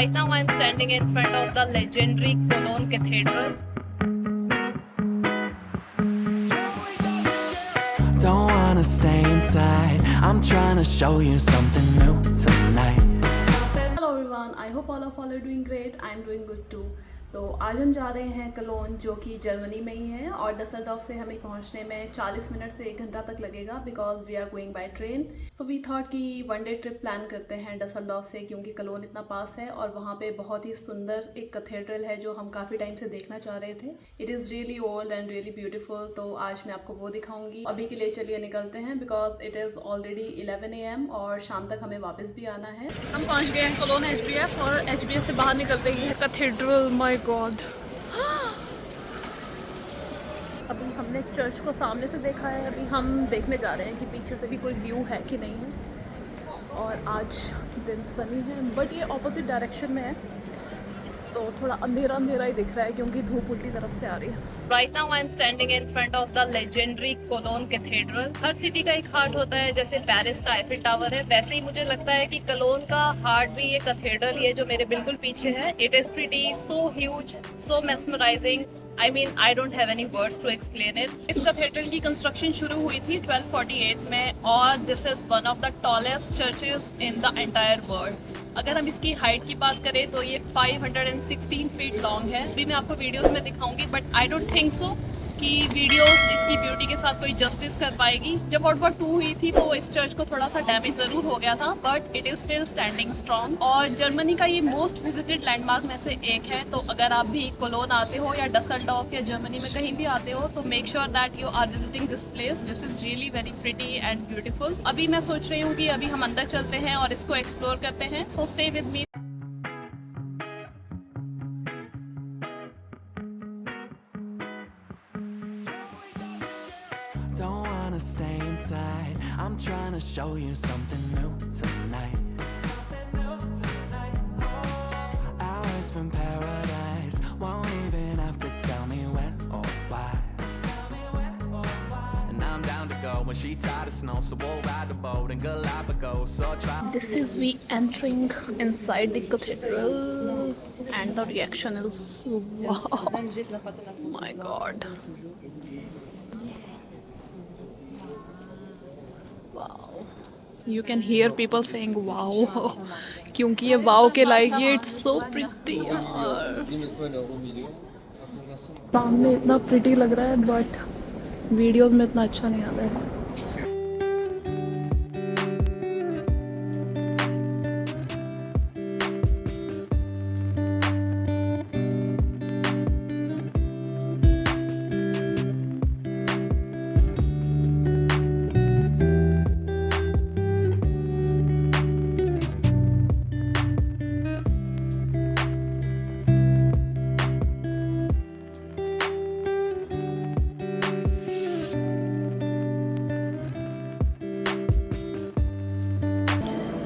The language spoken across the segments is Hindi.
Right now I'm standing in front of the legendary Cologne Cathedral. Don't wanna stay inside. I'm trying to show you something new tonight. Hello everyone, I hope all of you are doing great. I'm doing good too. तो आज हम जा रहे हैं कलोन, जो कि जर्मनी में ही है, और डसलडॉर्फ से हमें पहुंचने में 40 मिनट से 1 घंटा तक लगेगा because we are going by train. So we thought कि वन डे ट्रिप प्लान करते हैं डसलडॉर्फ से, क्योंकि कलोन इतना पास है और वहाँ पे बहुत ही सुंदर एक कैथेड्रल है जो हम काफ़ी टाइम से देखना चाह रहे थे. It is really old and really beautiful. तो आज मैं आपको वो दिखाऊंगी. अभी के लिए चलिए निकलते हैं because it is already 11 AM और शाम तक हमें वापस भी आना है. हम पहुँच गए हैं कलोन HBF, और HBF से बाहर निकलते ही है कैथेड्रल. माय गॉड, अभी हमने चर्च को सामने से देखा है, अभी हम देखने जा रहे हैं कि पीछे से भी कोई व्यू है कि नहीं है. और आज दिन सनी है, बट ये ऑपोजिट डायरेक्शन में है तो थोड़ा अंधेरा अंधेरा ही दिख रहा है क्योंकि धूप उल्टी तरफ से आ रही है. Right now I'm standing in front of the legendary Cologne Cathedral. Her city का एक हार्ट होता है, जैसे पेरिस का आईफिल टावर है, वैसे ही मुझे लगता है कि कलोन का हार्ट भी ये कैथेड्रल ही है जो मेरे बिल्कुल पीछे है. It is pretty, so huge, so mesmerizing. I mean, I don't have any words to explain it. इस कैथेड्रल की कंस्ट्रक्शन शुरू हुई थी 1248 में, और this is one of the tallest churches in the entire world. अगर हम इसकी हाइट की बात करें तो ये 516 फीट लॉन्ग है. अभी मैं आपको वीडियोस में दिखाऊंगी, but I don't think so कि वीडियोस इसकी ब्यूटी के साथ कोई जस्टिस कर पाएगी. जब वर्ल्ड वॉर 2 हुई थी तो इस चर्च को थोड़ा सा डैमेज जरूर हो गया था, but it is still standing strong. और जर्मनी का ये मोस्ट विजिटेड लैंडमार्क में से एक है. तो अगर आप भी कोलोन आते हो या डसलडॉर्फ या जर्मनी में कहीं भी आते हो तो make sure that you are visiting this place. This is really very pretty and beautiful. अभी मैं सोच रही हूँ कि अभी हम अंदर चलते हैं और इसको एक्सप्लोर करते हैं. So stay with me. Don't wanna stay inside. I'm trying to show you something new tonight. Hours from paradise. Won't even have to tell me when or why. And I'm down to go when she tired of snow. So we'll ride the boat in Galapagos. So try. This is we entering inside the cathedral and the reaction is wow. My god. Wow. You can hear people saying wow. क्योंकि ये wow के लायक ये it's so pretty यार. सामने इतना pretty लग रहा है बट वीडियोस में इतना अच्छा नहीं आता है.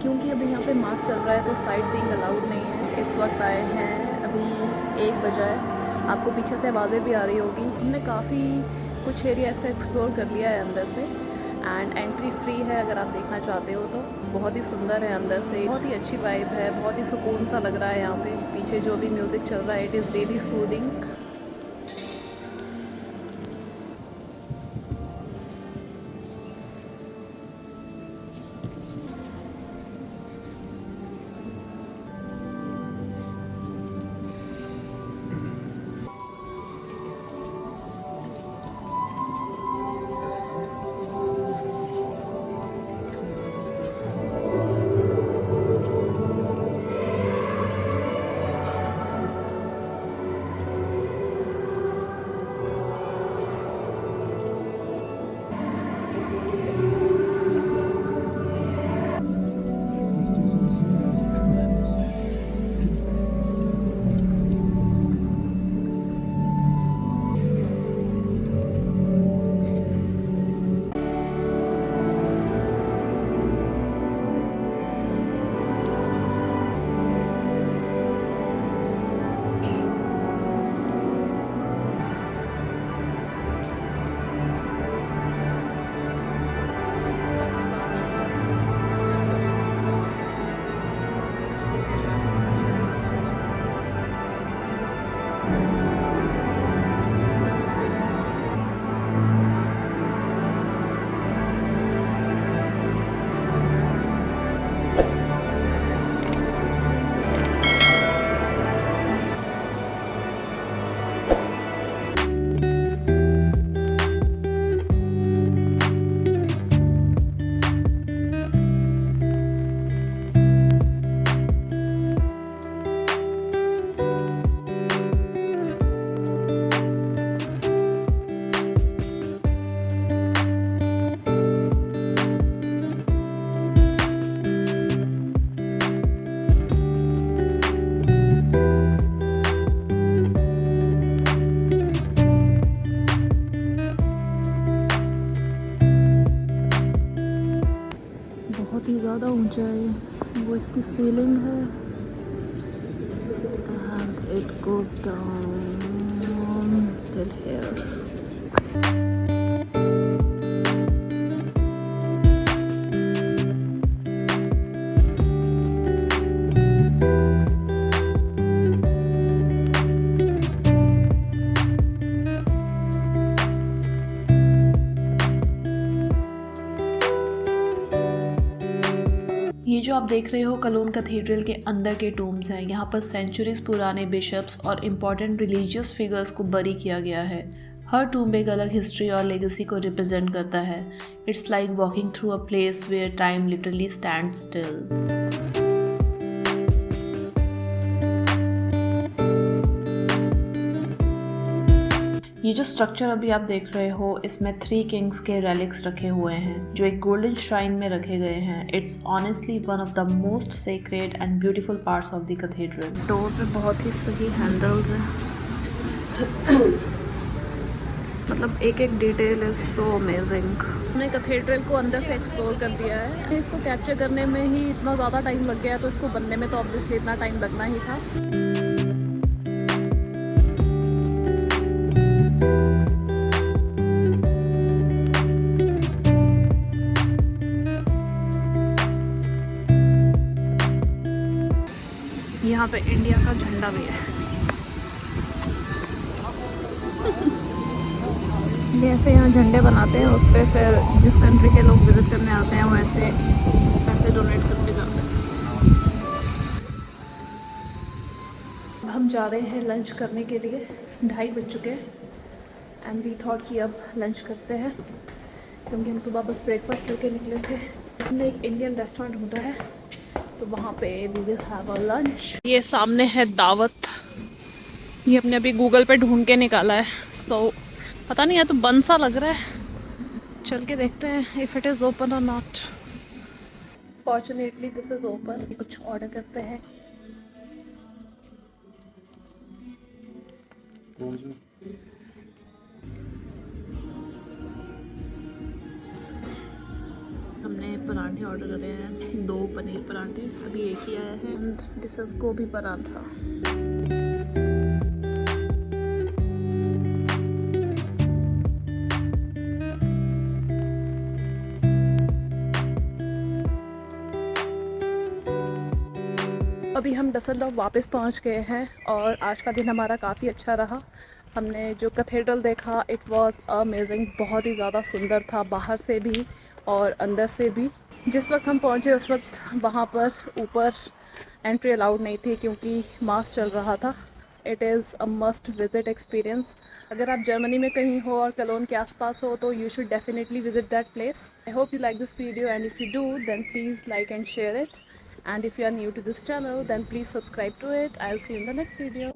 क्योंकि अभी यहाँ पे मास चल रहा है तो साइड सीइंग अलाउड नहीं है. इस वक्त आए हैं, अभी 1 बजा है. आपको पीछे से आवाज़ें भी आ रही होगी. हमने काफ़ी कुछ एरिया इसका एक्सप्लोर कर लिया है अंदर से, एंड एंट्री फ्री है अगर आप देखना चाहते हो तो. बहुत ही सुंदर है अंदर से, बहुत ही अच्छी वाइब है, बहुत ही सुकून सा लग रहा है यहाँ पे. पीछे जो भी म्यूज़िक चल रहा है इट इज़ रियली सूदिंग. वो इसकी सीलिंग है and it goes down till here. ये जो आप देख रहे हो कलोन कैथेड्रल के अंदर के टूम्स हैं। यहाँ पर सेंचुरीज पुराने बिशप्स और इम्पॉर्टेंट रिलीजियस फिगर्स को बरी किया गया है। हर टूम्ब एक अलग हिस्ट्री और लेगेसी को रिप्रेजेंट करता है। It's like walking through a place where time literally stand still. ये जो स्ट्रक्चर अभी आप देख रहे हो इसमें 3 किंग्स के रेलिक्स रखे हुए हैं जो एक गोल्डन श्राइन में रखे गए हैं। It's honestly one of the most sacred and beautiful parts of the cathedral. Door पे बहुत ही सही हैंडल्स हैं। मतलब एक एक डिटेल इज सो अमेजिंग। हमने कैथेड्रल को अंदर से एक्सप्लोर कर दिया है। इसको कैप्चर करने में ही इतना ज़्यादा टाइम लग गया तो इसको बनने में तो ऑब्वियसली इतना टाइम लगना ही था। यहाँ पे इंडिया का झंडा भी है। जैसे यहाँ झंडे बनाते हैं उस पर फिर जिस कंट्री के लोग विजिट करने आते हैं वैसे पैसे डोनेट करके जाते हैं। अब हम जा रहे हैं लंच करने के लिए। 2:30 बज चुके हैं एंड वी थॉट कि अब लंच करते हैं क्योंकि हम सुबह बस ब्रेकफास्ट करके निकले थे। हमने एक इंडियन रेस्टोरेंट ढूंढा है तो वहाँ पे we will have a lunch. ये सामने है दावत। ये अपने अभी गूगल पे ढूंढ के निकाला है। सो पता नहीं है तो बंद सा लग रहा है। चल के देखते हैं इफ़ इट इज़ ओपन और not. Fortunately this is open. कुछ ऑर्डर करते हैं। हमने पराठे ऑर्डर करे हैं 2 पनीर पराठे। अभी एक ही आया है एंड दिस इज गोभी पराठा। अभी हम डसलडॉर्फ वापस पहुंच गए हैं और आज का दिन हमारा काफ़ी अच्छा रहा। हमने जो कैथेड्रल देखा इट वाज अमेजिंग। बहुत ही ज़्यादा सुंदर था बाहर से भी और अंदर से भी। जिस वक्त हम पहुंचे उस वक्त वहाँ पर ऊपर एंट्री अलाउड नहीं थी क्योंकि मास चल रहा था। It is a must visit experience. अगर आप जर्मनी में कहीं हो और कलोन के आसपास हो तो you should definitely visit that place. I hope you like this video and if you do then please like and share it. And if you are new to this channel then please subscribe to it. I'll see you in the next video.